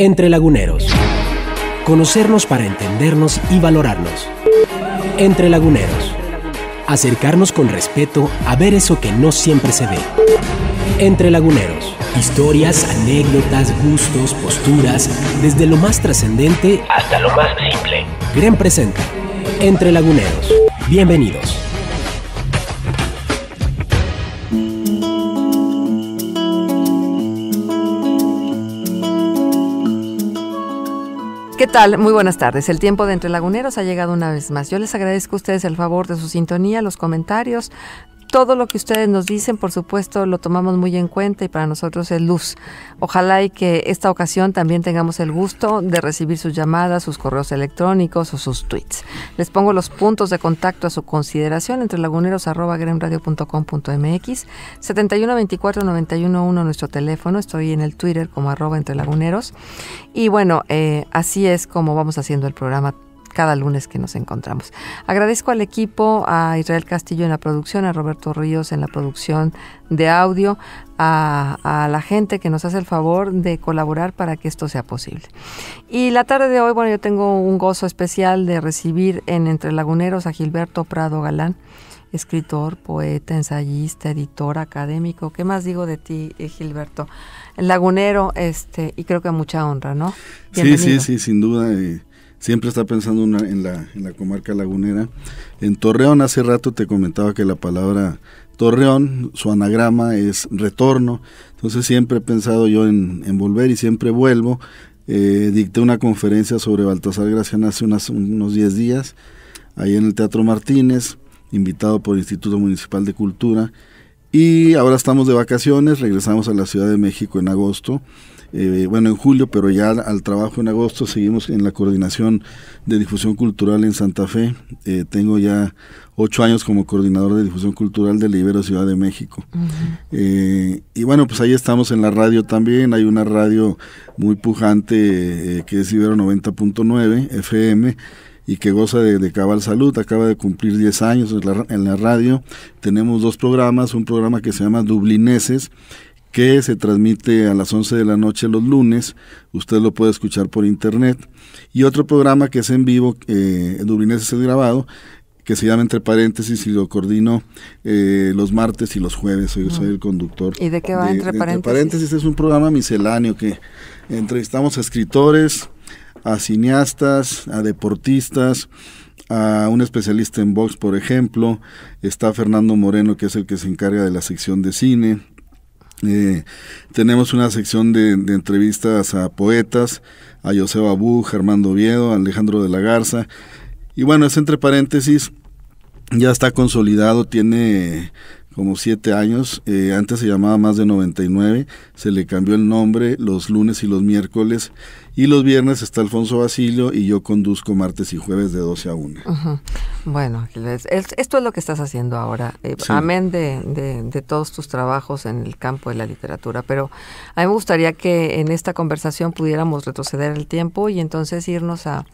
Entre Laguneros. Conocernos para entendernos y valorarnos. Entre Laguneros. Acercarnos con respeto a ver eso que no siempre se ve. Entre Laguneros. Historias, anécdotas, gustos, posturas, desde lo más trascendente hasta lo más simple. GREM presenta Entre Laguneros. Bienvenidos. ¿Qué tal? Muy buenas tardes. El tiempo de Entre Laguneros ha llegado una vez más. Yo les agradezco a ustedes el favor de su sintonía, los comentarios. Todo lo que ustedes nos dicen, por supuesto, lo tomamos muy en cuenta y para nosotros es luz. Ojalá y que esta ocasión también tengamos el gusto de recibir sus llamadas, sus correos electrónicos o sus tweets. Les pongo los puntos de contacto a su consideración, entrelaguneros@gremradio.com.mx, 7124-911 nuestro teléfono, estoy en el Twitter como @entrelaguneros. Y bueno, así es como vamos haciendo el programa cada lunes que nos encontramos. Agradezco al equipo, a Israel Castillo en la producción, a Roberto Ríos en la producción de audio, a la gente que nos hace el favor de colaborar para que esto sea posible. Y la tarde de hoy, bueno, yo tengo un gozo especial de recibir en Entre Laguneros a Gilberto Prado Galán, escritor, poeta, ensayista, editor, académico. ¿Qué más digo de ti, Gilberto? Lagunero, y creo que a mucha honra, ¿no? Sí, sin duda. Siempre está pensando en la comarca lagunera. En Torreón, hace rato te comentaba que la palabra Torreón, su anagrama es retorno. Entonces siempre he pensado yo en volver y siempre vuelvo. Dicté una conferencia sobre Baltasar Gracián hace unos 10 días, ahí en el Teatro Martínez, invitado por el Instituto Municipal de Cultura. Y ahora estamos de vacaciones, regresamos a la Ciudad de México en agosto. En julio, pero ya al trabajo en agosto. Seguimos en la coordinación de difusión cultural en Santa Fe. Tengo ya 8 años como coordinador de difusión cultural del Ibero Ciudad de México. Uh-huh. Y bueno, pues ahí estamos en la radio también. Hay una radio muy pujante que es Ibero 90.9 FM y que goza de cabal salud. Acaba de cumplir 10 años en la radio. Tenemos 2 programas, un programa que se llama Dublineses, que se transmite a las 11 de la noche los lunes, usted lo puede escuchar por internet, y otro programa que es en vivo, Dublineses es grabado, que se llama Entre Paréntesis y lo coordino los martes y los jueves, soy el conductor. ¿Y de qué va Entre Paréntesis? Entre Paréntesis es un programa misceláneo que entrevistamos a escritores, a cineastas, a deportistas, a un especialista en box, por ejemplo. Está Fernando Moreno, que es el que se encarga de la sección de cine. Tenemos una sección de entrevistas a poetas, a Joseba Buch, Armando Oviedo, a Alejandro de la Garza, y bueno, es Entre Paréntesis, ya está consolidado, tiene como 7 años, antes se llamaba Más de 99, se le cambió el nombre los lunes y los miércoles, y los viernes está Alfonso Basilio y yo conduzco martes y jueves de 12 a 1. Uh-huh. Bueno, esto es lo que estás haciendo ahora, sí. Amén de todos tus trabajos en el campo de la literatura, pero a mí me gustaría que en esta conversación pudiéramos retroceder el tiempo y entonces irnos a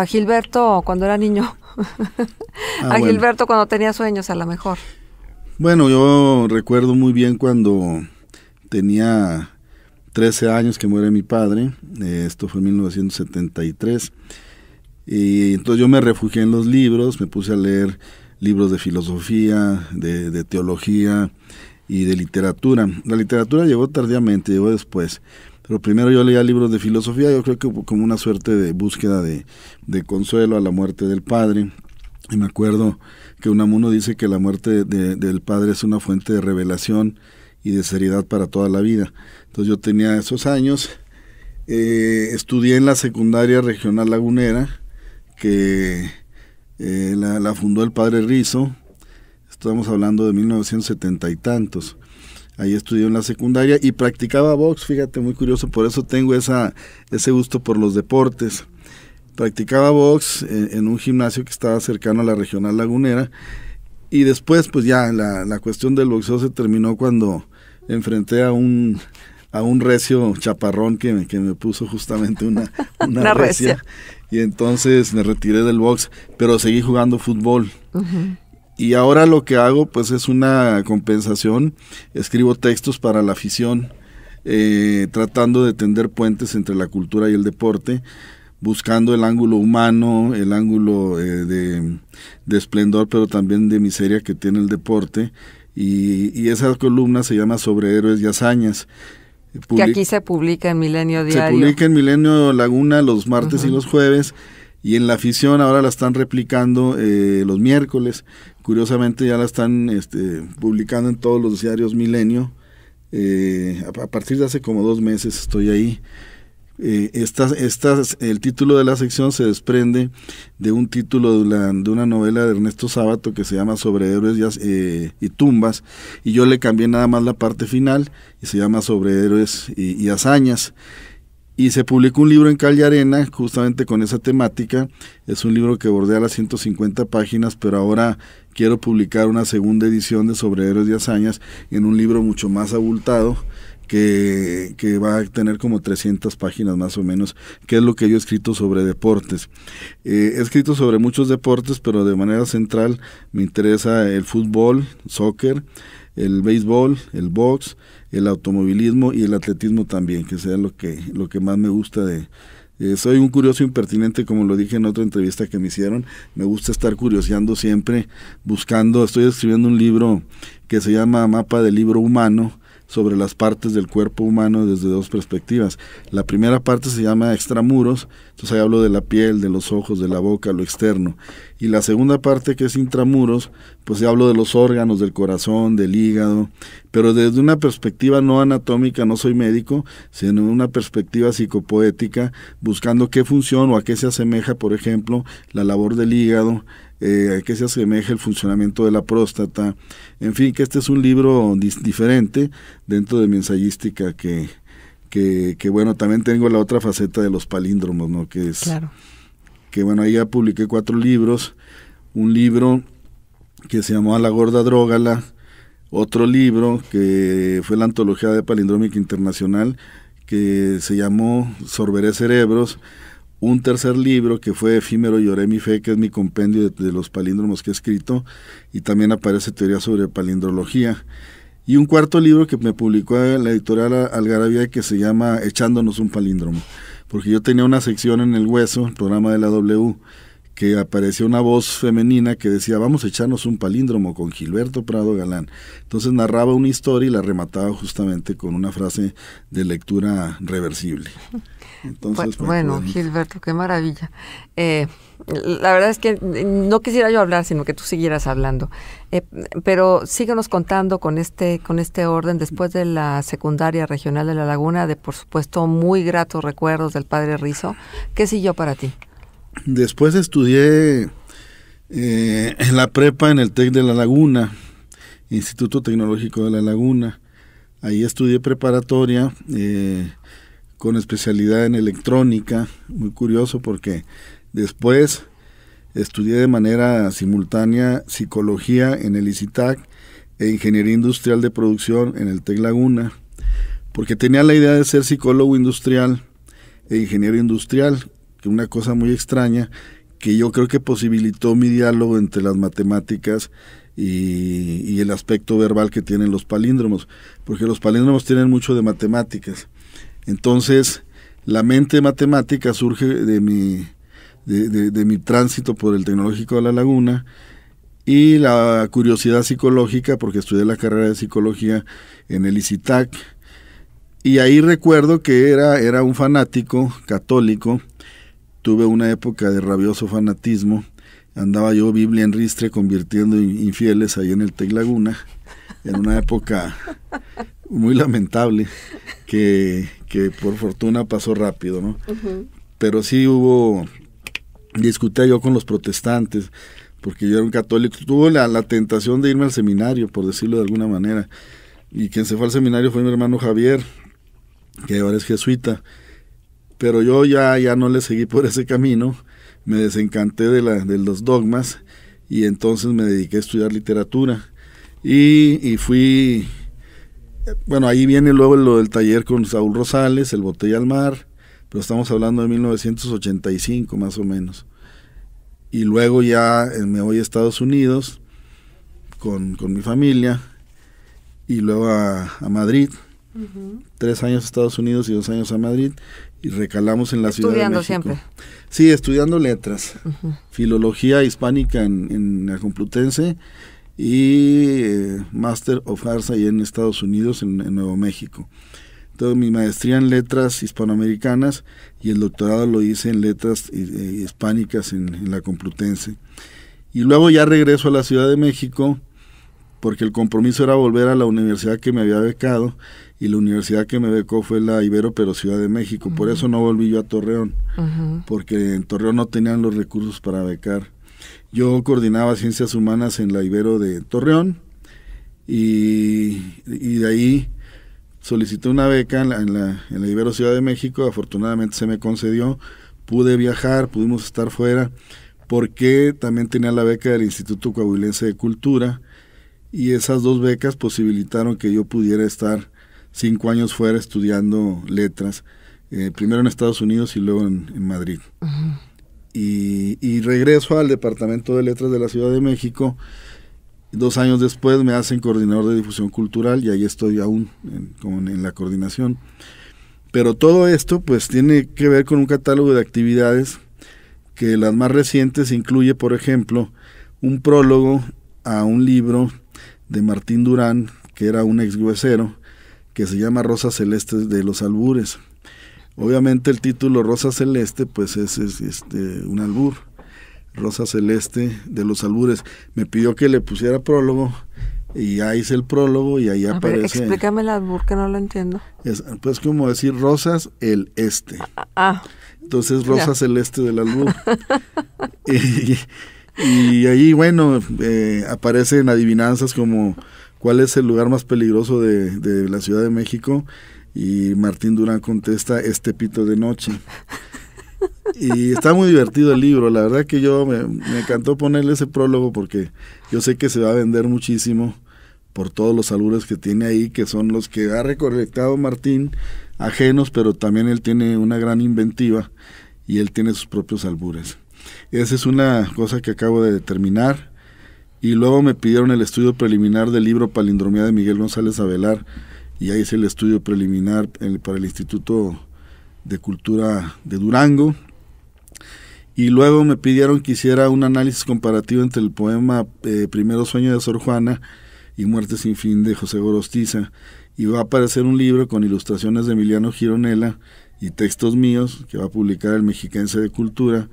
Gilberto cuando era niño, Gilberto cuando tenía sueños a lo mejor. Bueno, yo recuerdo muy bien cuando tenía 13 años que muere mi padre, esto fue en 1973, y entonces yo me refugié en los libros, me puse a leer libros de filosofía, de teología y de literatura. La literatura llegó tardíamente, llegó después, pero primero yo leía libros de filosofía, yo creo que como una suerte de búsqueda de consuelo a la muerte del padre. Y me acuerdo que Unamuno dice que la muerte del padre es una fuente de revelación y de seriedad para toda la vida. Entonces yo tenía esos años, estudié en la secundaria regional lagunera, que la fundó el padre Rizo, estamos hablando de 1970 y tantos. Ahí estudié en la secundaria y practicaba box, fíjate, muy curioso, por eso tengo ese gusto por los deportes. Practicaba box en un gimnasio que estaba cercano a la regional lagunera, y después pues ya la cuestión del boxeo se terminó cuando enfrenté a un recio chaparrón que me puso justamente una recia, y entonces me retiré del box, pero seguí jugando fútbol. Uh-huh. Y ahora lo que hago pues es una compensación, escribo textos para la afición, tratando de tender puentes entre la cultura y el deporte, buscando el ángulo humano, el ángulo de esplendor, pero también de miseria que tiene el deporte, y esa columna se llama Sobre Héroes y Hazañas. Que aquí se publica en Milenio Diario. Se publica en Milenio Laguna los martes y los jueves, y en La Afición ahora la están replicando los miércoles. Curiosamente ya la están publicando en todos los diarios Milenio. A partir de hace como 2 meses estoy ahí. El título de la sección se desprende de un título de una novela de Ernesto Sábato que se llama Sobre Héroes y Tumbas, y yo le cambié nada más la parte final y se llama Sobre Héroes y Hazañas. Y se publicó un libro en Cal y Arena justamente con esa temática. Es un libro que bordea las 150 páginas, pero ahora quiero publicar una segunda edición de Sobre Héroes y Hazañas en un libro mucho más abultado, que va a tener como 300 páginas más o menos, que es lo que yo he escrito sobre deportes. He escrito sobre muchos deportes, pero de manera central me interesa el fútbol, soccer, el béisbol, el box, el automovilismo y el atletismo también, que sea lo que más me gusta de... soy un curioso impertinente, como lo dije en otra entrevista que me hicieron. Me gusta estar curioseando siempre, buscando. Estoy escribiendo un libro que se llama Mapa del Libro Humano, sobre las partes del cuerpo humano desde 2 perspectivas. La primera parte se llama Extramuros, entonces ahí hablo de la piel, de los ojos, de la boca, lo externo. Y la segunda parte, que es Intramuros, pues hablo de los órganos, del corazón, del hígado, pero desde una perspectiva no anatómica, no soy médico, sino una perspectiva psicopoética, buscando qué función o a qué se asemeja, por ejemplo, la labor del hígado, a qué se asemeja el funcionamiento de la próstata. En fin, que este es un libro diferente dentro de mi ensayística, que bueno, también tengo la otra faceta de los palíndromos, ¿no? Que es, claro, que bueno, ahí ya publiqué 4 libros. Un libro que se llamó A la Gorda Drógala, otro libro que fue la Antología de Palindrómica Internacional, que se llamó Sorberé Cerebros, un tercer libro que fue Efímero Lloré mi fe, que es mi compendio de los palíndromos que he escrito, y también aparece teoría sobre palindrología, y un cuarto libro que me publicó la editorial Algarabía, que se llama Echándonos un palíndromo, porque yo tenía una sección en El Hueso, el programa de la W, que apareció una voz femenina que decía, vamos a echarnos un palíndromo con Gilberto Prado Galán. Entonces narraba una historia y la remataba justamente con una frase de lectura reversible. Entonces, bueno, Gilberto, qué maravilla. La verdad es que no quisiera yo hablar, sino que tú siguieras hablando. Pero síguenos contando con este orden, después de la secundaria regional de La Laguna, de por supuesto muy gratos recuerdos del padre Rizo. ¿Qué siguió para ti? Después estudié en la prepa en el TEC de La Laguna, Instituto Tecnológico de La Laguna. Ahí estudié preparatoria con especialidad en electrónica, muy curioso porque después estudié de manera simultánea psicología en el ICITAC e ingeniería industrial de producción en el TEC Laguna, porque tenía la idea de ser psicólogo industrial e ingeniero industrial, que una cosa muy extraña, que yo creo que posibilitó mi diálogo entre las matemáticas y el aspecto verbal que tienen los palíndromos, porque los palíndromos tienen mucho de matemáticas. Entonces, la mente matemática surge de mi tránsito por el Tecnológico de La Laguna, y la curiosidad psicológica, porque estudié la carrera de psicología en el ICITAC, y ahí recuerdo que era un fanático católico. Tuve una época de rabioso fanatismo, andaba yo Biblia en ristre convirtiendo infieles ahí en el TEC Laguna, en una época muy lamentable, que por fortuna pasó rápido, ¿no? Uh-huh. Pero sí discutía yo con los protestantes, porque yo era un católico. Tuve la tentación de irme al seminario, por decirlo de alguna manera, y quien se fue al seminario fue mi hermano Javier, que ahora es jesuita. Pero yo ya no le seguí por ese camino, me desencanté de los dogmas, y entonces me dediqué a estudiar literatura, y fui, bueno, ahí viene luego lo del taller con Saúl Rosales, El Botella al Mar, pero estamos hablando de 1985 más o menos, y luego ya me voy a Estados Unidos con mi familia, y luego a Madrid, 3 años a Estados Unidos y 2 años a Madrid, y recalamos en la Ciudad de México. Estudiando siempre. Sí, estudiando letras, filología hispánica en la Complutense y Master of Arts ahí en Estados Unidos, en Nuevo México. Entonces mi maestría en letras hispanoamericanas y el doctorado lo hice en letras hispánicas en la Complutense. Y luego ya regreso a la Ciudad de México porque el compromiso era volver a la universidad que me había becado, y la universidad que me becó fue la Ibero, pero Ciudad de México. Por eso no volví yo a Torreón, porque en Torreón no tenían los recursos para becar. Yo coordinaba Ciencias Humanas en la Ibero de Torreón, y de ahí solicité una beca en la Ibero Ciudad de México. Afortunadamente se me concedió, pude viajar, pudimos estar fuera, porque también tenía la beca del Instituto Coahuilense de Cultura, y esas 2 becas posibilitaron que yo pudiera estar 5 años fuera estudiando letras, primero en Estados Unidos y luego en Madrid. Y regreso al Departamento de Letras de la Ciudad de México. 2 años después me hacen coordinador de difusión cultural, y ahí estoy aún en la coordinación. Pero todo esto pues tiene que ver con un catálogo de actividades, que las más recientes incluye, por ejemplo, un prólogo a un libro de Martín Durán, que era un exhuesero, que se llama Rosas Celestes de los Albures. Obviamente el título Rosa Celeste pues es un albur, Rosa Celeste de los Albures. Me pidió que le pusiera prólogo, y ya hice el prólogo, y ahí aparece. Explícame el albur, que no lo entiendo. Pues como decir Rosas el Este. Entonces Rosa ya. Celeste del albur. Y ahí, bueno, aparecen adivinanzas como ¿cuál es el lugar más peligroso de la Ciudad de México? Y Martín Durán contesta, Tepito de noche. Y está muy divertido el libro. La verdad que me encantó ponerle ese prólogo, porque yo sé que se va a vender muchísimo por todos los albures que tiene ahí, que son los que ha recolectado Martín, ajenos, pero también él tiene una gran inventiva, y él tiene sus propios albures. Esa es una cosa que acabo de determinar. Y luego me pidieron el estudio preliminar del libro Palindromía de Miguel González Avelar, y ahí hice el estudio preliminar para el Instituto de Cultura de Durango. Y luego me pidieron que hiciera un análisis comparativo entre el poema Primero Sueño de Sor Juana y Muerte sin fin de José Gorostiza, y va a aparecer un libro con ilustraciones de Emiliano Gironella y textos míos, que va a publicar el Mexiquense de Cultura,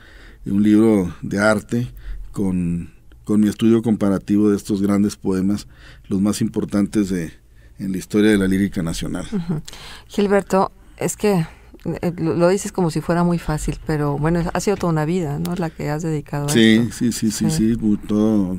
un libro de arte con mi estudio comparativo de estos grandes poemas, los más importantes en la historia de la lírica nacional. Gilberto, es que lo dices como si fuera muy fácil, pero bueno, ha sido toda una vida, ¿no?, la que has dedicado a esto. Sí, todo,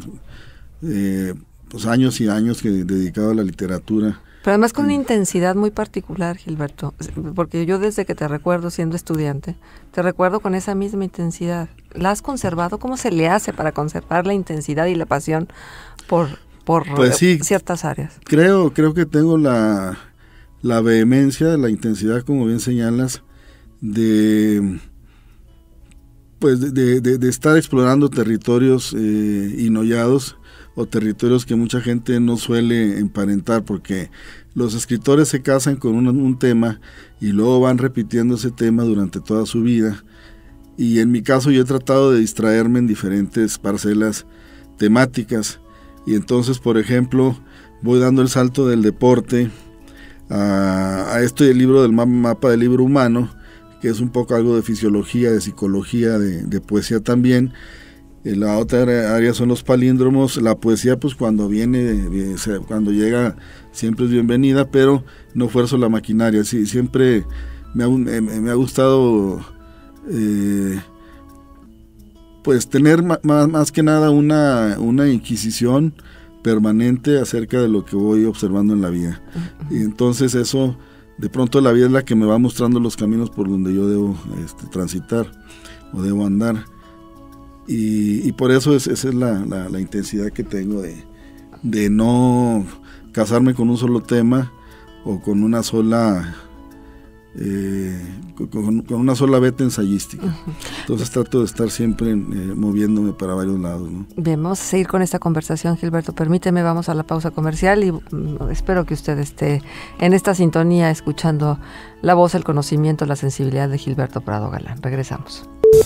pues años y años que he dedicado a la literatura. Pero además con una intensidad muy particular, Gilberto, porque yo desde que te recuerdo siendo estudiante, te recuerdo con esa misma intensidad. ¿La has conservado? ¿Cómo se le hace para conservar la intensidad y la pasión por pues sí, ciertas áreas? Creo que tengo la vehemencia, la intensidad, como bien señalas, de estar explorando territorios inhollados, o territorios que mucha gente no suele emparentar, porque los escritores se casan con un tema y luego van repitiendo ese tema durante toda su vida, y en mi caso yo he tratado de distraerme en diferentes parcelas temáticas, y entonces, por ejemplo, voy dando el salto del deporte a esto del libro del mapa del libro humano, que es un poco algo de fisiología, de psicología, de poesía también. La otra área son los palíndromos. La poesía, pues cuando cuando llega, siempre es bienvenida, pero no fuerzo la maquinaria. Sí, siempre me ha gustado pues tener más que nada una inquisición permanente acerca de lo que voy observando en la vida. Y entonces eso, de pronto la vida es la que me va mostrando los caminos por donde yo debo transitar o debo andar. Y por eso esa es la intensidad que tengo de no casarme con un solo tema o con una sola con una sola veta ensayística. Entonces trato de estar siempre moviéndome para varios lados, ¿no? Bien, vamos a seguir con esta conversación, Gilberto. Permíteme, vamos a la pausa comercial y espero que usted esté en esta sintonía escuchando la voz, el conocimiento, la sensibilidad de Gilberto Prado Galán. Regresamos.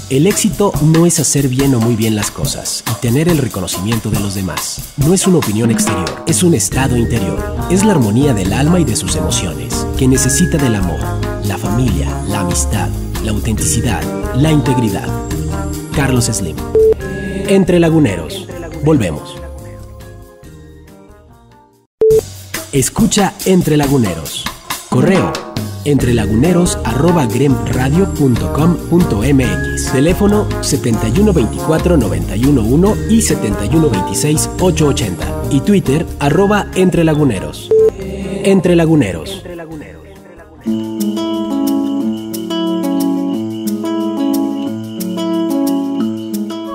El éxito no es hacer bien o muy bien las cosas y tener el reconocimiento de los demás. No es una opinión exterior, es un estado interior. Es la armonía del alma y de sus emociones, que necesita del amor, la familia, la amistad, la autenticidad, la integridad. Carlos Slim. Entre Laguneros. Volvemos. Escucha Entre Laguneros. Correo entrelaguneros@gremradio.com.mx. Teléfono 7124-911 y 7126-880. Y Twitter @entrelaguneros. Entre Laguneros.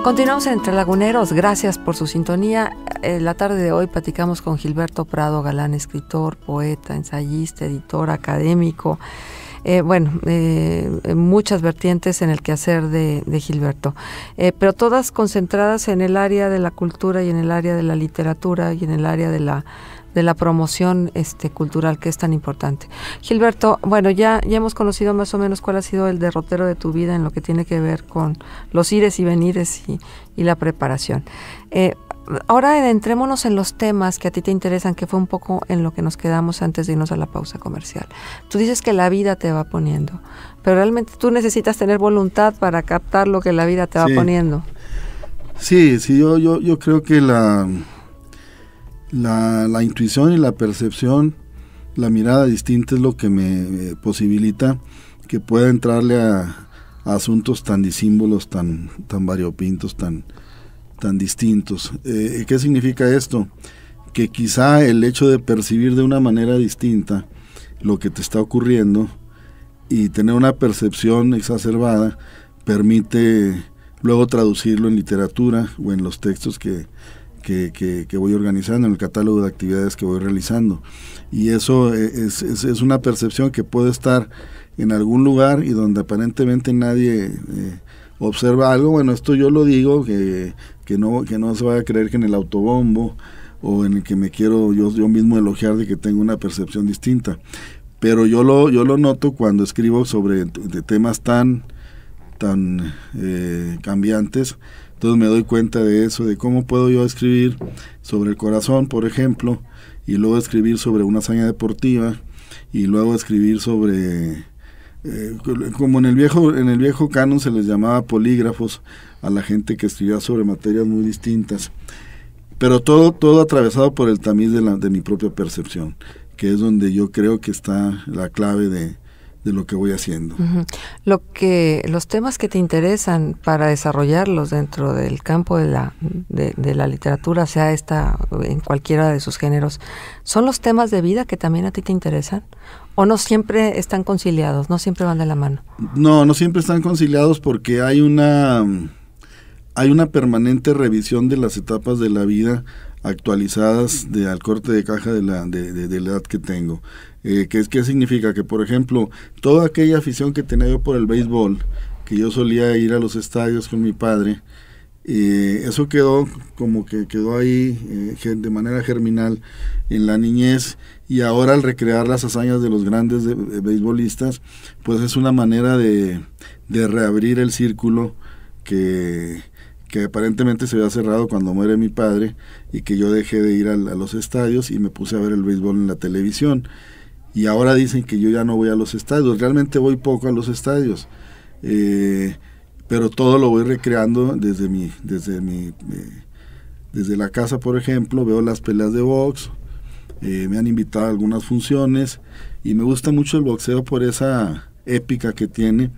Continuamos en Entre Laguneros, gracias por su sintonía. La tarde de hoy platicamos con Gilberto Prado Galán, escritor, poeta, ensayista, editor, académico. Muchas vertientes en el quehacer de Gilberto, pero todas concentradas en el área de la cultura y en el área de la literatura y en el área de la promoción cultural, que es tan importante. Gilberto, bueno, ya hemos conocido más o menos cuál ha sido el derrotero de tu vida en lo que tiene que ver con los ires y venires y la preparación. Ahora adentrémonos en los temas que a ti te interesan, que fue un poco en lo que nos quedamos antes de irnos a la pausa comercial. Tú dices que la vida te va poniendo, pero realmente tú necesitas tener voluntad para captar lo que la vida te va poniendo. Sí, yo creo que la intuición y la percepción, la mirada distinta es lo que me posibilita que pueda entrarle a asuntos tan disímbolos, tan variopintos, tan distintos. ¿Qué significa esto? Que quizá el hecho de percibir de una manera distinta lo que te está ocurriendo y tener una percepción exacerbada permite luego traducirlo en literatura o en los textos que voy organizando, en el catálogo de actividades que voy realizando. Y eso es una percepción que puede estar en algún lugar y donde aparentemente nadie observa algo. Bueno, esto yo lo digo, que no se vaya a creer que en el autobombo o en el que me quiero yo mismo elogiar de que tengo una percepción distinta. Pero yo lo noto cuando escribo sobre de temas tan cambiantes. Entonces me doy cuenta de eso, de cómo puedo yo escribir sobre el corazón, por ejemplo, y luego escribir sobre una hazaña deportiva, y luego escribir sobre, como en el viejo canon se les llamaba polígrafos a la gente que escribía sobre materias muy distintas, pero todo atravesado por el tamiz de mi propia percepción, que es donde yo creo que está la clave de lo que voy haciendo. Uh-huh. Los temas que te interesan para desarrollarlos dentro del campo de la literatura, sea en cualquiera de sus géneros, ¿son los temas de vida que también a ti te interesan? ¿O no siempre están conciliados, no siempre van de la mano? No siempre están conciliados, porque hay una permanente revisión de las etapas de la vida actualizadas al corte de caja de la edad que tengo. ¿Qué significa? Que, por ejemplo, toda aquella afición que tenía yo por el béisbol, que yo solía ir a los estadios con mi padre, eso quedó ahí de manera germinal en la niñez, y ahora al recrear las hazañas de los grandes beisbolistas, pues es una manera de reabrir el círculo que aparentemente se había cerrado cuando muere mi padre, y que yo dejé de ir a los estadios y me puse a ver el béisbol en la televisión. Y ahora dicen que yo ya no voy a los estadios. Realmente voy poco a los estadios, pero todo lo voy recreando desde la casa. Por ejemplo, veo las peleas de box, me han invitado a algunas funciones, y me gusta mucho el boxeo por esa épica que tiene,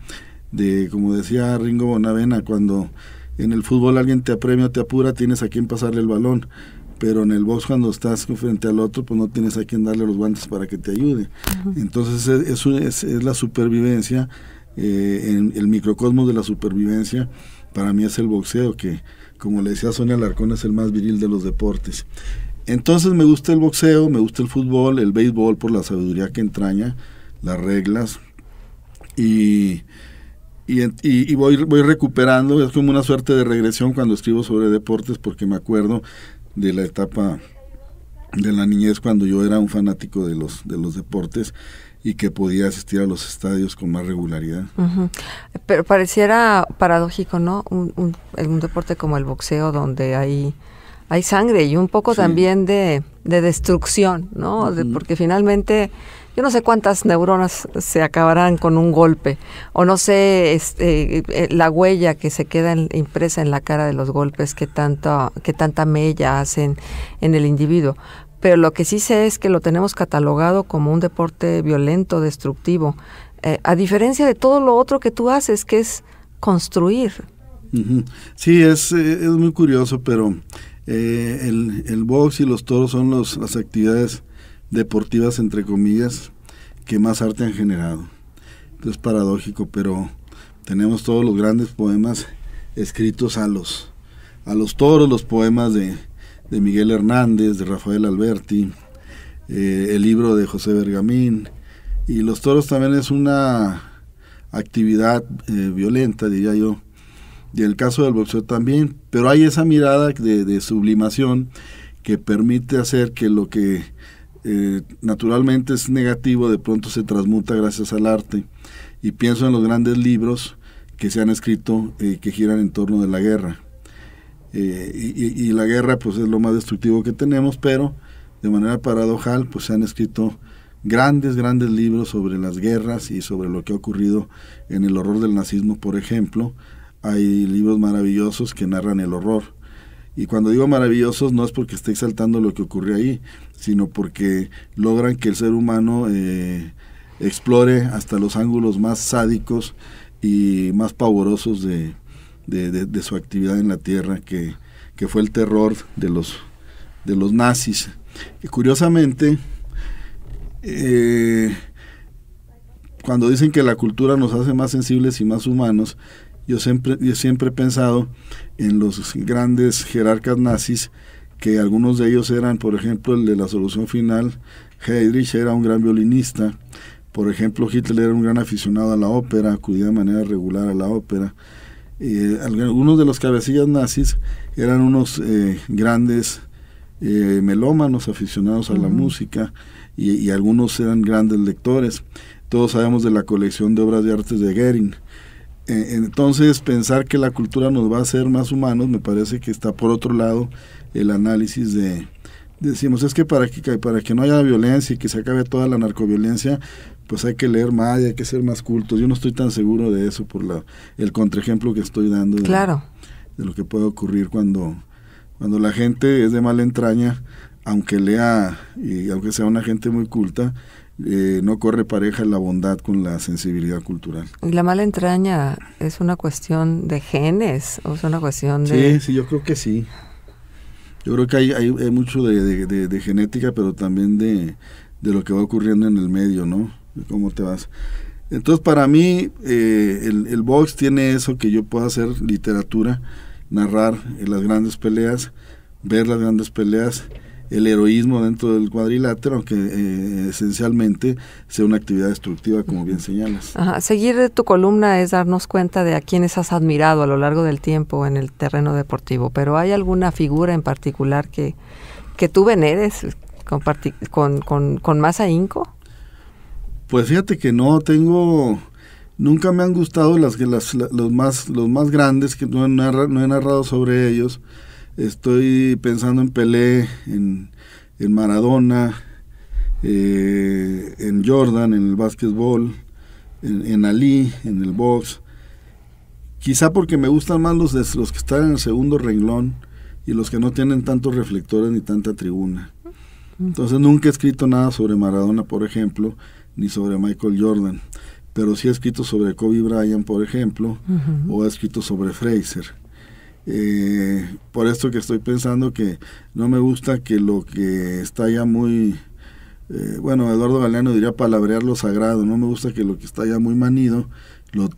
como decía Ringo Bonavena, cuando en el fútbol alguien te apremia o te apura, tienes a quien pasarle el balón, pero en el box, cuando estás frente al otro, pues no tienes a quien darle los guantes para que te ayude. Uh-huh. Entonces es la supervivencia, el microcosmos de la supervivencia para mí es el boxeo, que, como le decía Sonia Alarcón, es el más viril de los deportes. Entonces me gusta el boxeo, me gusta el fútbol, el béisbol por la sabiduría que entraña, las reglas, y voy recuperando. Es como una suerte de regresión cuando escribo sobre deportes, porque me acuerdo de la etapa de la niñez cuando yo era un fanático de los deportes y que podía asistir a los estadios con más regularidad. Uh-huh. Pero pareciera paradójico, ¿no? Un deporte como el boxeo, donde hay sangre y un poco también de destrucción, ¿no? Uh-huh. Porque finalmente yo no sé cuántas neuronas se acabarán con un golpe, o no sé la huella que se queda impresa en la cara de los golpes, que tanta mella hacen en el individuo. Pero lo que sí sé es que lo tenemos catalogado como un deporte violento, destructivo, a diferencia de todo lo otro que tú haces, que es construir. Uh-huh. Sí, es muy curioso, pero el box y los toros son las actividades deportivas, entre comillas, que más arte han generado. Es paradójico, pero tenemos todos los grandes poemas escritos a los toros, los poemas de Miguel Hernández, de Rafael Alberti, el libro de José Bergamín, y los toros también es una actividad violenta, diría yo, y el caso del boxeo también, pero hay esa mirada de sublimación que permite hacer que lo que naturalmente es negativo de pronto se transmuta gracias al arte, y pienso en los grandes libros que se han escrito que giran en torno de la guerra, y la guerra pues es lo más destructivo que tenemos, pero de manera paradojal pues se han escrito grandes libros sobre las guerras y sobre lo que ha ocurrido en el horror del nazismo, por ejemplo. Hay libros maravillosos que narran el horror. Y cuando digo maravillosos no es porque esté exaltando lo que ocurrió ahí, sino porque logran que el ser humano explore hasta los ángulos más sádicos y más pavorosos de su actividad en la tierra, que fue el terror de los nazis. Y curiosamente, cuando dicen que la cultura nos hace más sensibles y más humanos, yo siempre he pensado en los grandes jerarcas nazis, que algunos de ellos eran, por ejemplo, el de la Solución Final. Heydrich era un gran violinista. Por ejemplo, Hitler era un gran aficionado a la ópera, acudía de manera regular a la ópera. Algunos de los cabecillas nazis eran unos grandes melómanos, aficionados a la música, y algunos eran grandes lectores. Todos sabemos de la colección de obras de artes de Goering. Entonces, pensar que la cultura nos va a hacer más humanos, me parece que está por otro lado el análisis decimos, es que para que no haya violencia y que se acabe toda la narcoviolencia, pues hay que leer más y hay que ser más cultos. Yo no estoy tan seguro de eso por el contraejemplo que estoy dando de lo que puede ocurrir cuando la gente es de mala entraña, aunque lea y aunque sea una gente muy culta, no corre pareja la bondad con la sensibilidad cultural. ¿Y la mala entraña es una cuestión de genes o es una cuestión de...? Sí, yo creo que sí. Yo creo que hay mucho de genética, pero también de lo que va ocurriendo en el medio, ¿no? De cómo te vas. Entonces, para mí, el box tiene eso, que yo puedo hacer literatura, narrar las grandes peleas, ver las grandes peleas, el heroísmo dentro del cuadrilátero, aunque esencialmente sea una actividad destructiva, como bien señalas. Ajá. Seguir tu columna es darnos cuenta de a quienes has admirado a lo largo del tiempo en el terreno deportivo, pero ¿hay alguna figura en particular que tú veneres con más ahínco? Pues fíjate que nunca me han gustado los más grandes, que no he narrado sobre ellos. Estoy pensando en Pelé, en Maradona, en Jordan, en el básquetbol, en Ali, en el box. Quizá porque me gustan más los que están en el segundo renglón y los que no tienen tantos reflectores ni tanta tribuna. Entonces nunca he escrito nada sobre Maradona, por ejemplo, ni sobre Michael Jordan, pero sí he escrito sobre Kobe Bryant, por ejemplo, o he escrito sobre Fraser. Por esto que estoy pensando que no me gusta que lo que está ya muy Eduardo Galeano diría palabrear lo sagrado. No me gusta que lo que está ya muy manido lo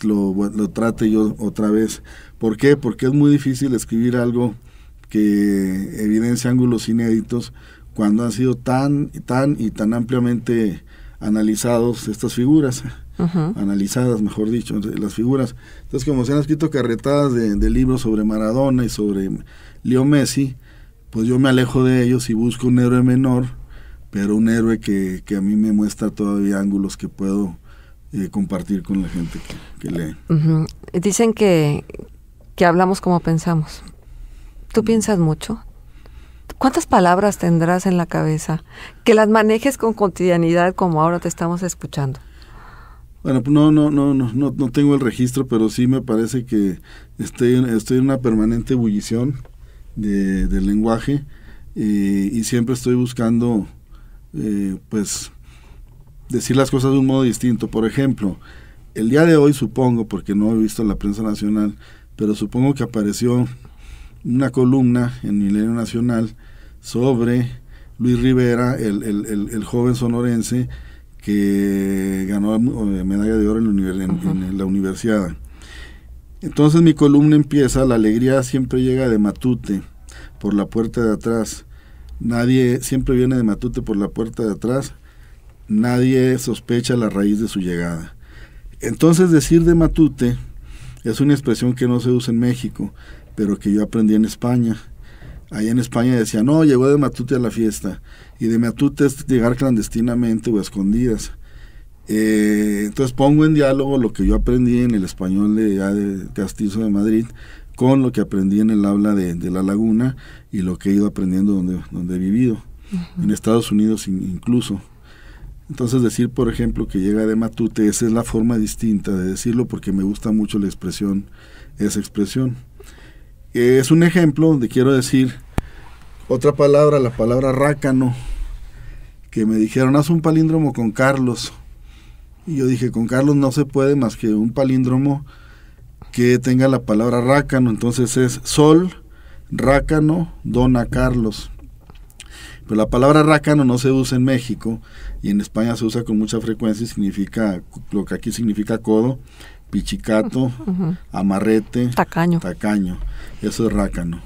trate yo otra vez. ¿Por qué? Porque es muy difícil escribir algo que evidencia ángulos inéditos cuando han sido tan ampliamente analizados estas figuras. analizadas, mejor dicho, las figuras. Entonces, como se han escrito carretadas de libros sobre Maradona y sobre Leo Messi, pues yo me alejo de ellos y busco un héroe menor, pero un héroe que a mí me muestra todavía ángulos que puedo compartir con la gente que lee. Dicen que hablamos como pensamos. ¿Tú piensas mucho? ¿Cuántas palabras tendrás en la cabeza? Que las manejes con cotidianidad como ahora te estamos escuchando. Bueno, pues no tengo el registro, pero sí me parece que estoy en una permanente ebullición del lenguaje y siempre estoy buscando pues decir las cosas de un modo distinto. Por ejemplo, el día de hoy supongo, porque no he visto la prensa nacional, pero supongo que apareció una columna en Milenio Nacional sobre Luis Rivera, el joven sonorense que ganó medalla de oro en la universidad. Entonces mi columna empieza: la alegría siempre llega de Matute por la puerta de atrás. Nadie siempre viene de Matute por la puerta de atrás. Nadie sospecha la raíz de su llegada. Entonces, decir de Matute es una expresión que no se usa en México, pero que yo aprendí en España. Allá en España decían, no, llegó de Matute a la fiesta, y de Matute es llegar clandestinamente o a escondidas. Entonces pongo en diálogo lo que yo aprendí en el español de Castizo de Madrid con lo que aprendí en el habla de La Laguna y lo que he ido aprendiendo donde he vivido, en Estados Unidos incluso. Entonces decir, por ejemplo, que llega de Matute, esa es la forma distinta de decirlo, porque me gusta mucho esa expresión. Es un ejemplo donde quiero decir otra palabra, la palabra rácano, que me dijeron, haz un palíndromo con Carlos. Y yo dije, con Carlos no se puede más que un palíndromo que tenga la palabra rácano. Entonces es Sol, rácano, dona Carlos. Pero la palabra rácano no se usa en México, y en España se usa con mucha frecuencia y significa, lo que aquí significa codo, pichicato, amarrete, tacaño. Eso es rácano.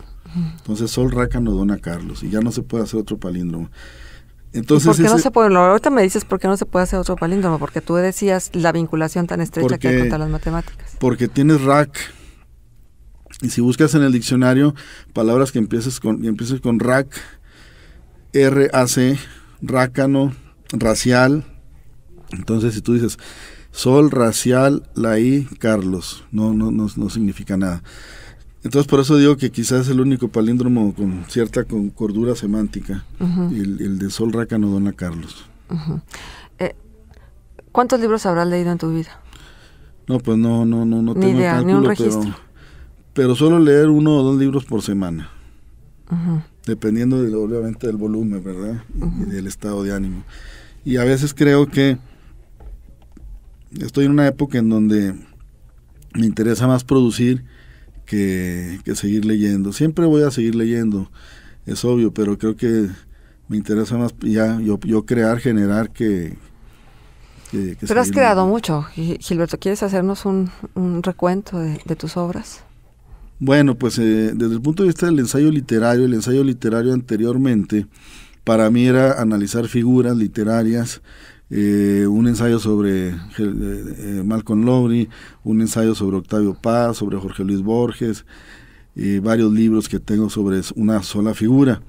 Entonces Sol, rácano, dona Carlos, y ya no se puede hacer otro palíndromo. Entonces, ¿por qué no se puede? Ahorita me dices por qué no se puede hacer otro palíndromo, porque tú decías la vinculación tan estrecha que hay contra las matemáticas. Porque tienes rac, y si buscas en el diccionario palabras que empieces con rac, R-A-C, rácano, racial. Entonces si tú dices Sol, racial, la I, Carlos, no significa nada. Entonces por eso digo que quizás es el único palíndromo con cierta cordura semántica, el de Sol, rácano, dona Carlos. ¿Cuántos libros habrás leído en tu vida? No, pues no tengo idea, cálculo, ni un registro. Pero suelo leer 1 o 2 libros por semana. Dependiendo obviamente del volumen, ¿verdad? Y del estado de ánimo. Y a veces creo que estoy en una época en donde me interesa más producir que seguir leyendo. Siempre voy a seguir leyendo, es obvio, pero creo que me interesa más ya yo crear, generar que pero has creado mucho. Gilberto, ¿quieres hacernos un recuento de tus obras? Bueno, pues desde el punto de vista del ensayo literario anteriormente, para mí era analizar figuras literarias, un ensayo sobre Malcolm Lowry, un ensayo sobre Octavio Paz, sobre Jorge Luis Borges, varios libros que tengo sobre una sola figura.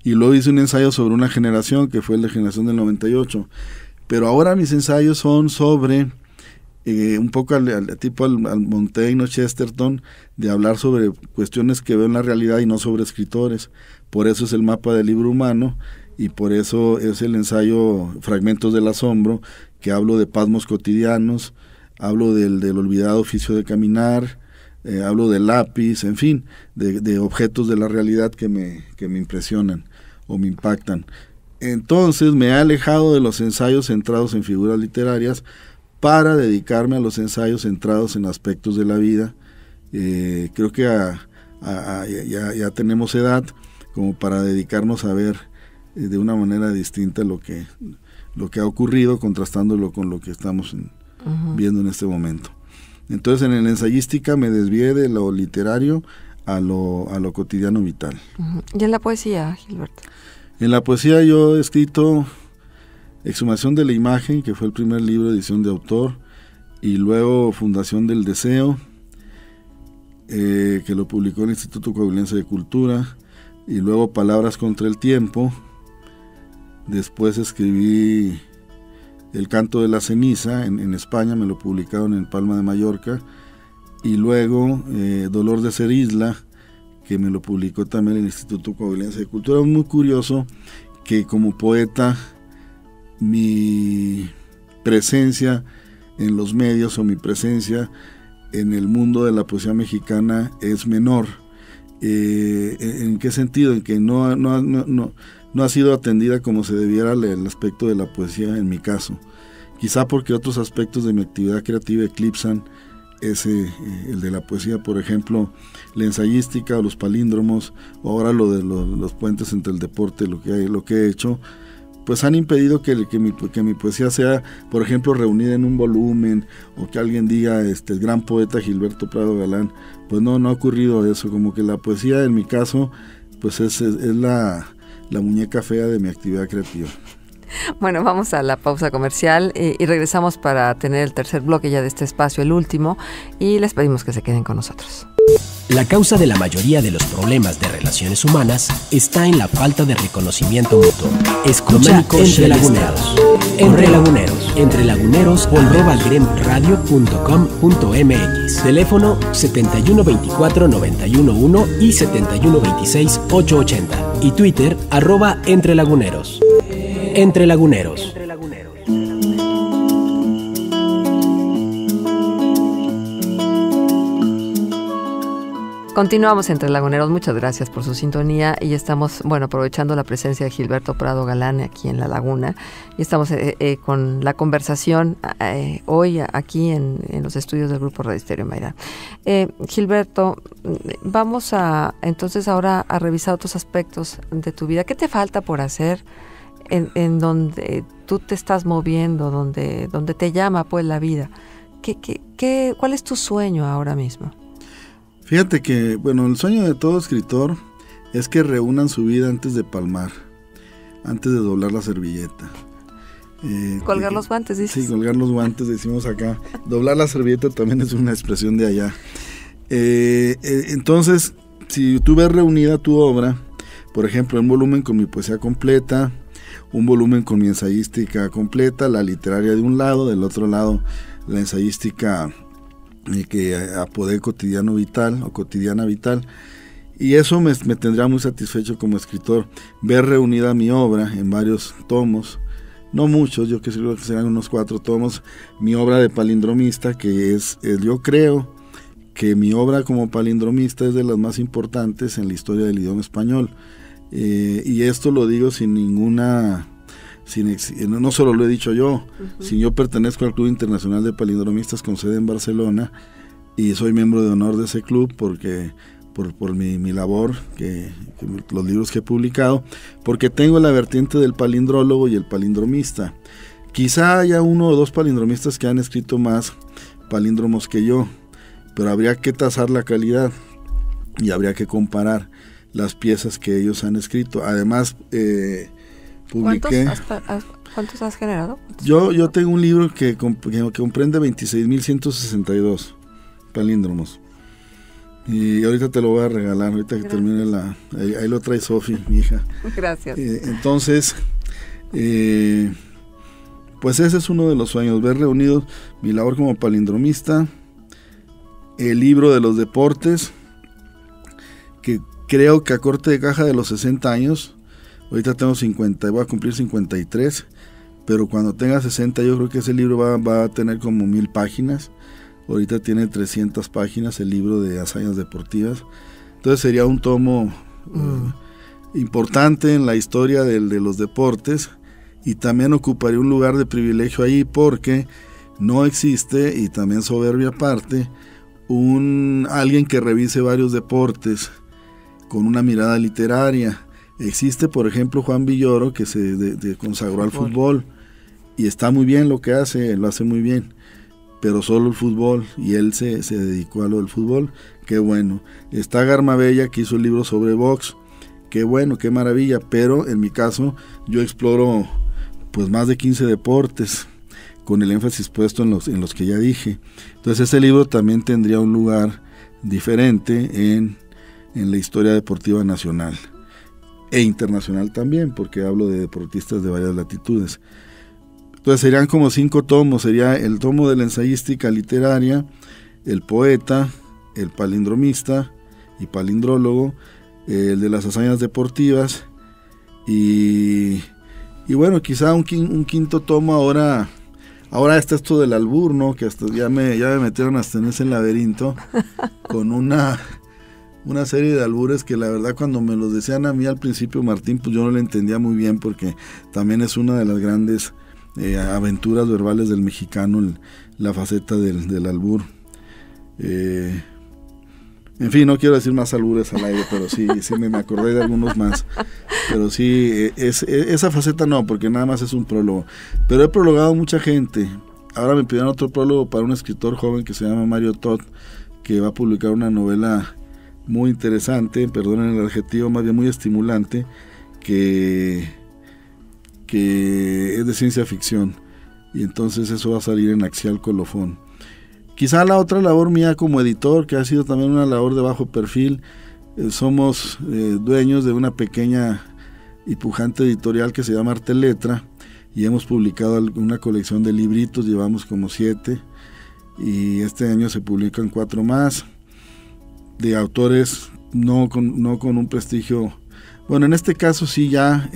Y luego hice un ensayo sobre una generación, que fue la generación del 98. Pero ahora mis ensayos son sobre... un poco al Montaigne, Chesterton, de hablar sobre cuestiones que veo en la realidad y no sobre escritores. Por eso es el mapa del libro humano, y por eso es el ensayo Fragmentos del asombro, que hablo de pasmos cotidianos, hablo del olvidado oficio de caminar, hablo del lápiz, en fin, de objetos de la realidad que me impresionan o me impactan. Entonces me he alejado de los ensayos centrados en figuras literarias para dedicarme a los ensayos centrados en aspectos de la vida. Creo que ya tenemos edad como para dedicarnos a ver de una manera distinta lo que ha ocurrido, contrastándolo con lo que estamos viendo en este momento. Entonces en la ensayística me desvié de lo literario a lo cotidiano vital. ¿Y en la poesía, Gilberto? En la poesía yo he escrito Exhumación de la imagen, que fue el primer libro de edición de autor, y luego Fundación del Deseo, que lo publicó el Instituto Coahuilense de Cultura, y luego Palabras contra el Tiempo. Después escribí El Canto de la Ceniza en España, me lo publicaron en Palma de Mallorca, y luego Dolor de ser Isla, que me lo publicó también el Instituto Coahuilense de Cultura. Es muy curioso que como poeta mi presencia en los medios o mi presencia en el mundo de la poesía mexicana es menor. ¿En qué sentido? En que no ha sido atendida como se debiera el aspecto de la poesía en mi caso. Quizá porque otros aspectos de mi actividad creativa eclipsan el de la poesía, por ejemplo, la ensayística o los palíndromos, o ahora lo de los puentes entre el deporte, lo que he hecho, pues han impedido que mi poesía sea, por ejemplo, reunida en un volumen, o que alguien diga, el gran poeta Gilberto Prado Galán. Pues no ha ocurrido eso, como que la poesía en mi caso, pues es la muñeca fea de mi actividad creativa. Bueno, vamos a la pausa comercial y regresamos para tener el tercer bloque ya de este espacio, el último, y les pedimos que se queden con nosotros. La causa de la mayoría de los problemas de relaciones humanas está en la falta de reconocimiento mutuo. Escucha Entre Laguneros. Entre Laguneros o @gremradio.com.mx. Teléfono 7124-911 y 7126-880. Y Twitter @entrelaguneros. Entre Laguneros. Continuamos Entre Laguneros, muchas gracias por su sintonía y estamos, aprovechando la presencia de Gilberto Prado Galán aquí en La Laguna y estamos con la conversación hoy aquí en los estudios del Grupo Radio Estéreo Mayra. Gilberto, vamos entonces ahora a revisar otros aspectos de tu vida. ¿Qué te falta por hacer en donde tú te estás moviendo, donde te llama pues la vida? ¿Cuál es tu sueño ahora mismo? Fíjate que, el sueño de todo escritor es que reúnan su vida antes de palmar, antes de doblar la servilleta. Colgar los guantes, dices. Sí, colgar los guantes, decimos acá. Doblar la servilleta también es una expresión de allá. Entonces, si tú ves reunida tu obra, por ejemplo, un volumen con mi poesía completa, un volumen con mi ensayística completa, la literaria de un lado, del otro lado la ensayística que apodé Cotidiano Vital o Cotidiana Vital, y eso me tendría muy satisfecho como escritor, ver reunida mi obra en varios tomos, no muchos, yo creo que serán unos 4 tomos, mi obra de palindromista, que yo creo que mi obra como palindromista es de las más importantes en la historia del idioma español, y esto lo digo sin ninguna... no solo lo he dicho yo, si yo pertenezco al Club Internacional de Palindromistas con sede en Barcelona y soy miembro de honor de ese club porque por mi labor, que los libros que he publicado, porque tengo la vertiente del palindrólogo y el palindromista. Quizá haya 1 o 2 palindromistas que han escrito más palíndromos que yo, pero habría que tasar la calidad y habría que comparar las piezas que ellos han escrito. Además, publiqué. ¿Cuántos has generado? Yo tengo un libro que comprende 26.162 palíndromos. Y ahorita te lo voy a regalar, ahorita que termine ahí lo trae Sofi, mi hija. Gracias. Entonces, pues ese es uno de los sueños, ver reunidos mi labor como palindromista, el libro de los deportes, que creo que a corte de caja de los 60 años, ahorita tengo 50, voy a cumplir 53, pero cuando tenga 60 yo creo que ese libro va a tener como 1000 páginas. Ahorita tiene 300 páginas el libro de hazañas deportivas. Entonces sería un tomo importante en la historia de los deportes, y también ocuparía un lugar de privilegio ahí porque no existe, y también soberbia aparte, alguien que revise varios deportes con una mirada literaria. Existe, por ejemplo, Juan Villoro, que se consagró al fútbol, y está muy bien lo que hace, lo hace muy bien, pero solo el fútbol, y él se dedicó a lo del fútbol, qué bueno. Está Garmabella, que hizo el libro sobre box, qué bueno, qué maravilla, pero en mi caso yo exploro pues más de 15 deportes, con el énfasis puesto en los que ya dije. Entonces ese libro también tendría un lugar diferente en la historia deportiva nacional e internacional también, porque hablo de deportistas de varias latitudes. Entonces serían como 5 tomos, sería el tomo de la ensayística literaria, el poeta, el palindromista y palindrólogo, el de las hazañas deportivas, y bueno, quizá un quinto tomo. Ahora está esto del albur, ¿no? Que hasta ya me metieron hasta en ese laberinto con una serie de albures que la verdad cuando me los decían a mí al principio, Martín, pues yo no lo entendía muy bien, porque también es una de las grandes aventuras verbales del mexicano, la faceta del albur. En fin, no quiero decir más albures al aire, pero sí me acordé de algunos más. Pero sí, esa faceta no, porque nada más es un prólogo. Pero he prologado mucha gente. Ahora me pidieron otro prólogo para un escritor joven que se llama Mario Todd, que va a publicar una novela muy interesante, perdonen el adjetivo, más bien muy estimulante, que es de ciencia ficción. Y entonces eso va a salir en Axial Colofón. Quizá la otra labor mía como editor, que ha sido también una labor de bajo perfil, somos dueños de una pequeña y pujante editorial que se llama Arte Letra, y hemos publicado una colección de libritos, llevamos como 7, y este año se publican 4 más, de autores no con un prestigio. Bueno, en este caso sí ya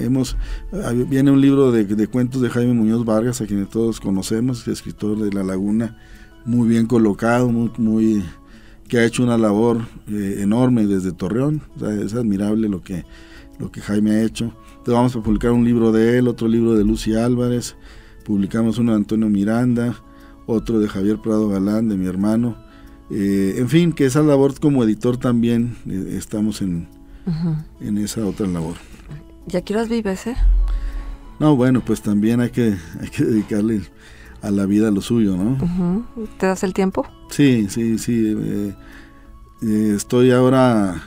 viene un libro de cuentos de Jaime Muñoz Vargas, a quien todos conocemos, escritor de La Laguna, muy bien colocado, muy que ha hecho una labor enorme desde Torreón. O sea, es admirable lo que Jaime ha hecho. Entonces vamos a publicar un libro de él, otro libro de Lucy Álvarez, publicamos uno de Antonio Miranda, otro de Javier Prado Galán, de mi hermano. En fin, que esa labor como editor también estamos en esa otra labor. ¿Y a qué horas vives, No, bueno, pues también hay que dedicarle a la vida lo suyo, ¿no? ¿Te das el tiempo? Sí. Estoy ahora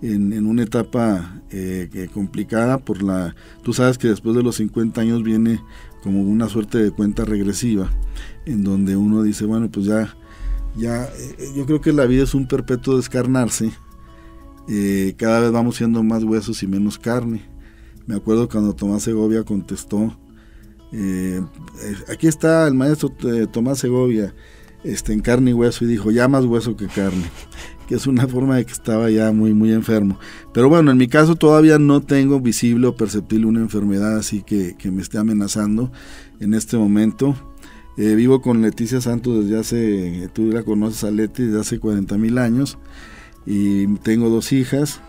en una etapa complicada tú sabes que después de los 50 años viene como una suerte de cuenta regresiva, en donde uno dice, bueno, pues ya yo creo que la vida es un perpetuo descarnarse. Cada vez vamos siendo más huesos y menos carne. Me acuerdo cuando Tomás Segovia contestó, aquí está el maestro Tomás Segovia, en carne y hueso, y dijo, ya más hueso que carne, que es una forma de que estaba ya muy, muy enfermo. Pero bueno, en mi caso todavía no tengo visible o perceptible una enfermedad así que me esté amenazando en este momento. Vivo con Leticia Santos tú la conoces a Leti desde hace 40,000 años, y tengo 2 hijas.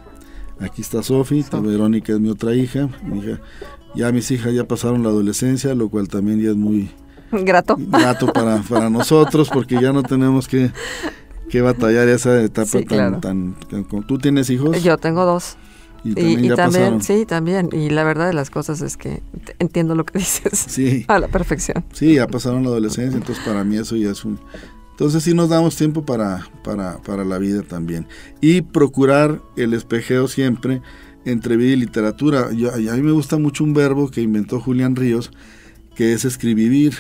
Aquí está Sofi, Verónica es mi otra hija. Ya mis hijas ya pasaron la adolescencia, lo cual también ya es muy grato para nosotros, porque ya no tenemos que batallar esa etapa. Sí, tan ¿Tú tienes hijos? Yo tengo 2. Y también, pasaron. Sí, también. Y la verdad de las cosas es que entiendo lo que dices. Sí. A la perfección. Sí, ya pasaron la adolescencia, entonces para mí eso ya es Entonces sí nos damos tiempo para la vida también. Y procurar el espejeo siempre entre vida y literatura. A mí me gusta mucho un verbo que inventó Julián Ríos, que es escribir,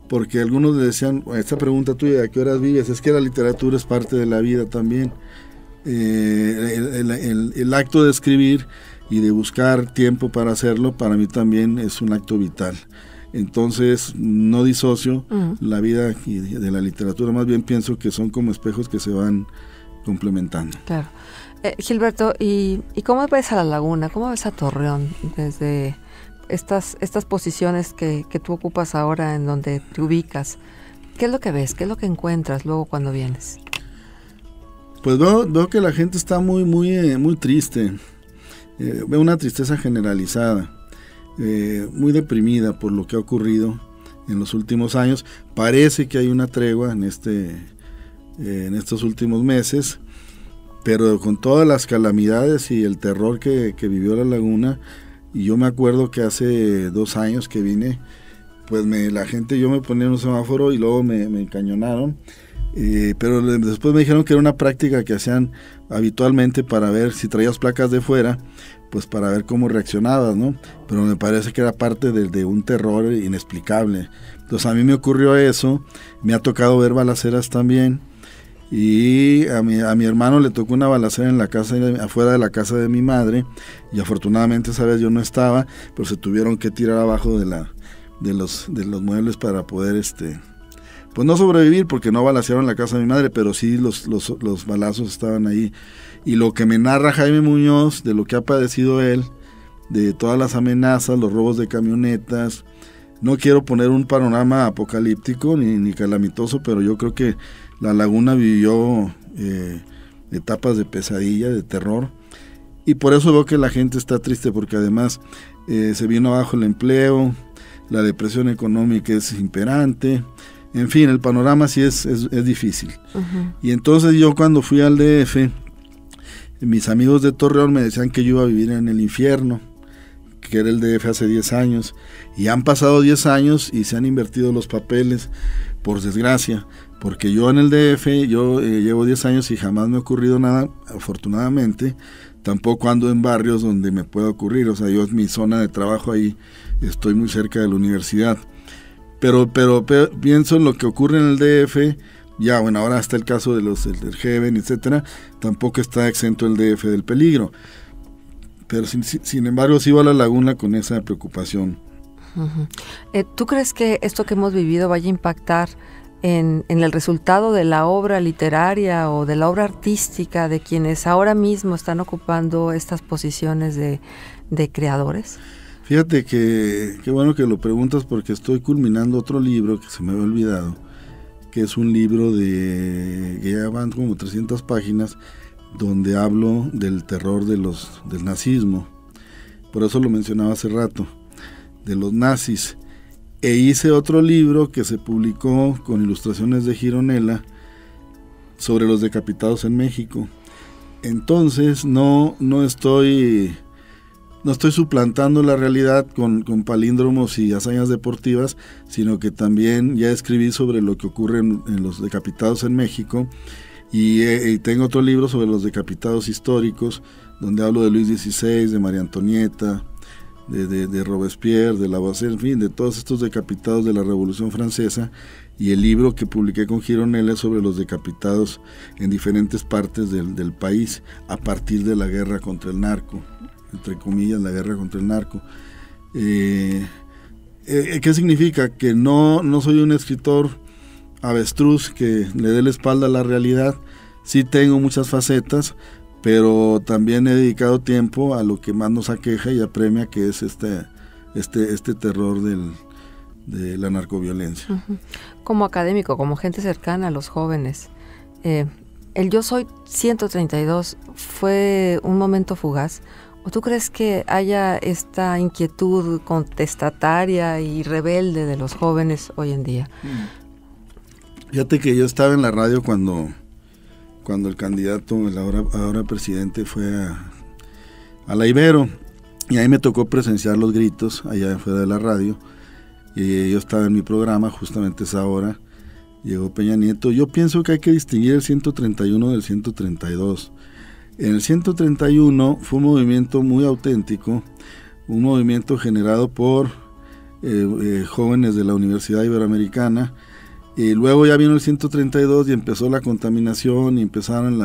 porque algunos le decían, esta pregunta tuya, ¿a qué horas vives? Es que la literatura es parte de la vida también. El acto de escribir y de buscar tiempo para hacerlo, para mí también es un acto vital. Entonces no disocio la vida de la literatura, más bien pienso que son como espejos que se van complementando. Claro. Gilberto, ¿y cómo ves a La Laguna? ¿Cómo ves a Torreón desde estas posiciones que tú ocupas ahora, en donde te ubicas? ¿Qué es lo que ves? ¿Qué es lo que encuentras luego cuando vienes? Pues veo que la gente está muy, muy, muy triste. Veo una tristeza generalizada, muy deprimida por lo que ha ocurrido en los últimos años. Parece que hay una tregua en estos últimos meses, pero con todas las calamidades y el terror que vivió La Laguna. Y yo me acuerdo que hace 2 años que vine, pues yo me ponía en un semáforo y luego me encañonaron. Pero después me dijeron que era una práctica que hacían habitualmente para ver si traías placas de fuera, pues para ver cómo reaccionabas, ¿no? Pero me parece que era parte de un terror inexplicable. Entonces a mí me ocurrió eso, me ha tocado ver balaceras también, y a mi hermano le tocó una balacera en la casa, afuera de la casa de mi madre, y afortunadamente esa vez yo no estaba, pero se tuvieron que tirar abajo de los muebles para poder pues no sobrevivir, porque no balacearon la casa de mi madre, pero sí los balazos estaban ahí. Y lo que me narra Jaime Muñoz, de lo que ha padecido él, de todas las amenazas, los robos de camionetas, no quiero poner un panorama apocalíptico ni calamitoso, pero yo creo que La Laguna vivió etapas de pesadilla, de terror, y por eso veo que la gente está triste, porque además se vino abajo el empleo, la depresión económica es imperante, en fin, el panorama sí es difícil. Uh-huh. Y entonces yo, cuando fui al DF, mis amigos de Torreón me decían que yo iba a vivir en el infierno, que era el DF hace 10 años, y han pasado 10 años y se han invertido los papeles, por desgracia, porque yo en el DF, llevo 10 años y jamás me ha ocurrido nada, afortunadamente. Tampoco ando en barrios donde me pueda ocurrir, o sea, yo en mi zona de trabajo ahí estoy muy cerca de la universidad, pero pienso en lo que ocurre en el DF. Ya, bueno, ahora está el caso de del Heaven, etcétera, tampoco está exento el DF del peligro, pero sin embargo sí va a La Laguna con esa preocupación. Uh-huh. ¿Tú crees que esto que hemos vivido vaya a impactar en el resultado de la obra literaria o de la obra artística de quienes ahora mismo están ocupando estas posiciones de creadores? Fíjate que qué bueno que lo preguntas, porque estoy culminando otro libro que se me había olvidado, que es un libro que ya van como 300 páginas, donde hablo del terror del nazismo. Por eso lo mencionaba hace rato, de los nazis. E hice otro libro que se publicó con ilustraciones de Gironella sobre los decapitados en México. Entonces no estoy suplantando la realidad con palíndromos y hazañas deportivas, sino que también ya escribí sobre lo que ocurre en los decapitados en México, y tengo otro libro sobre los decapitados históricos, donde hablo de Luis XVI, de María Antonieta, de Robespierre, de Lavoisier, en fin, de todos estos decapitados de la Revolución Francesa, y el libro que publiqué con Gironella sobre los decapitados en diferentes partes del país a partir de la guerra contra el narco, entre comillas, la guerra contra el narco. ¿Qué significa? Que no soy un escritor avestruz que le dé la espalda a la realidad. Sí tengo muchas facetas, pero también he dedicado tiempo a lo que más nos aqueja y apremia, que es este terror de la narcoviolencia. Uh-huh. Como académico, como gente cercana a los jóvenes, el Yo Soy 132 fue un momento fugaz, ¿o tú crees que haya esta inquietud contestataria y rebelde de los jóvenes hoy en día? Fíjate que yo estaba en la radio cuando el candidato, el ahora presidente, fue a la Ibero, y ahí me tocó presenciar los gritos allá afuera de la radio, y yo estaba en mi programa justamente esa hora. Llegó Peña Nieto. Yo pienso que hay que distinguir el 131 del 132. En el 131 fue un movimiento muy auténtico, un movimiento generado por jóvenes de la Universidad Iberoamericana, y luego ya vino el 132 y empezó la contaminación, y empezaron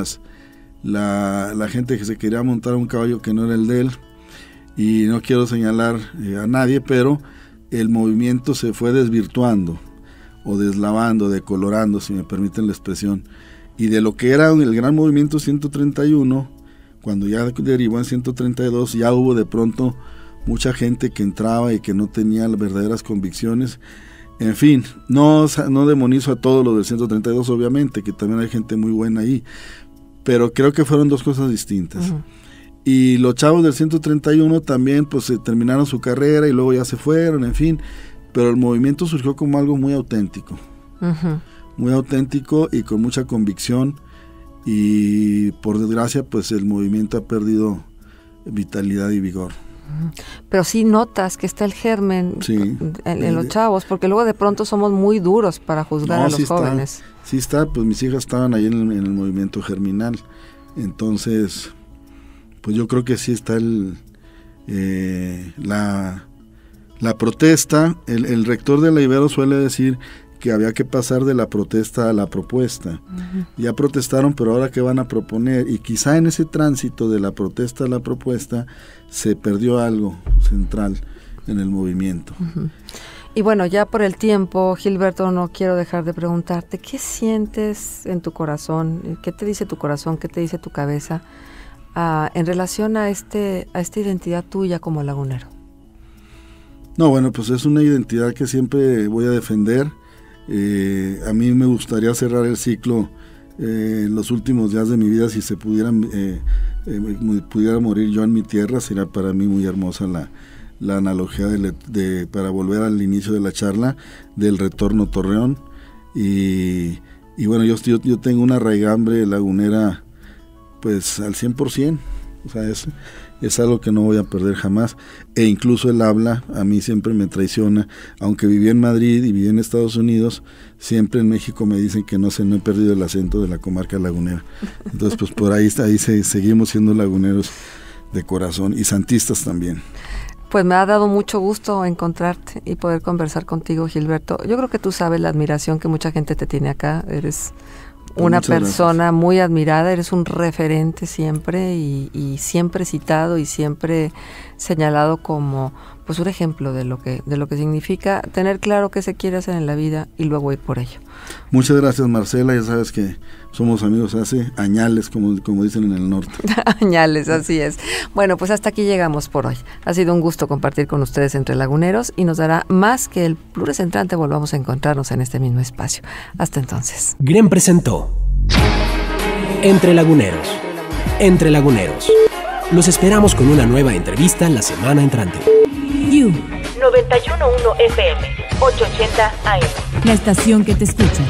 la gente que se quería montar un caballo que no era el de él, y no quiero señalar a nadie, pero el movimiento se fue desvirtuando, o deslavando, decolorando, si me permiten la expresión, y de lo que era el gran movimiento 131, cuando ya derivó en 132, ya hubo de pronto mucha gente que entraba y que no tenía las verdaderas convicciones. En fin, no demonizo a todo lo del 132, obviamente, que también hay gente muy buena ahí, pero creo que fueron dos cosas distintas. Uh-huh. Y los chavos del 131 también pues terminaron su carrera y luego ya se fueron, en fin, pero el movimiento surgió como algo muy auténtico. Uh-huh. Muy auténtico y con mucha convicción, y por desgracia pues el movimiento ha perdido vitalidad y vigor. Pero sí notas que está el germen, sí, en los chavos, porque luego de pronto somos muy duros para juzgar a los jóvenes. Sí está, pues mis hijas estaban ahí en el movimiento germinal, entonces pues yo creo que sí está el la protesta. El rector de la Ibero suele decir que había que pasar de la protesta a la propuesta. Ya protestaron, pero ahora ¿qué van a proponer? Y quizá en ese tránsito de la protesta a la propuesta se perdió algo central en el movimiento. Y bueno, ya por el tiempo, Gilberto, no quiero dejar de preguntarte, ¿qué sientes en tu corazón? ¿Qué te dice tu corazón? ¿Qué te dice tu cabeza en relación a esta identidad tuya como lagunero? No, bueno, pues es una identidad que siempre voy a defender. A mí me gustaría cerrar el ciclo en los últimos días de mi vida, si se pudiera morir yo en mi tierra. Sería para mí muy hermosa la analogía para volver al inicio de la charla del retorno Torreón. Y bueno, yo tengo una raigambre lagunera pues al 100%. O sea, es algo que no voy a perder jamás. E incluso el habla a mí siempre me traiciona. Aunque viví en Madrid y viví en Estados Unidos, siempre en México me dicen que no he perdido el acento de la comarca lagunera. Entonces pues por ahí seguimos siendo laguneros de corazón y santistas también. Pues me ha dado mucho gusto encontrarte y poder conversar contigo, Gilberto. Yo creo que tú sabes la admiración que mucha gente te tiene acá. Eres una persona muy admirada, eres un referente siempre y siempre citado y siempre señalado como pues un ejemplo de lo que significa tener claro qué se quiere hacer en la vida y luego ir por ello. Muchas gracias, Marcela. Ya sabes que somos amigos hace añales, como dicen en el norte. Añales, así es. Bueno, pues hasta aquí llegamos por hoy. Ha sido un gusto compartir con ustedes Entre Laguneros y nos dará más que el lunes entrante volvamos a encontrarnos en este mismo espacio. Hasta entonces. GREM presentó Entre Laguneros. Entre Laguneros. Los esperamos con una nueva entrevista la semana entrante. You 91.1 FM 880 AM. La estación que te escucha.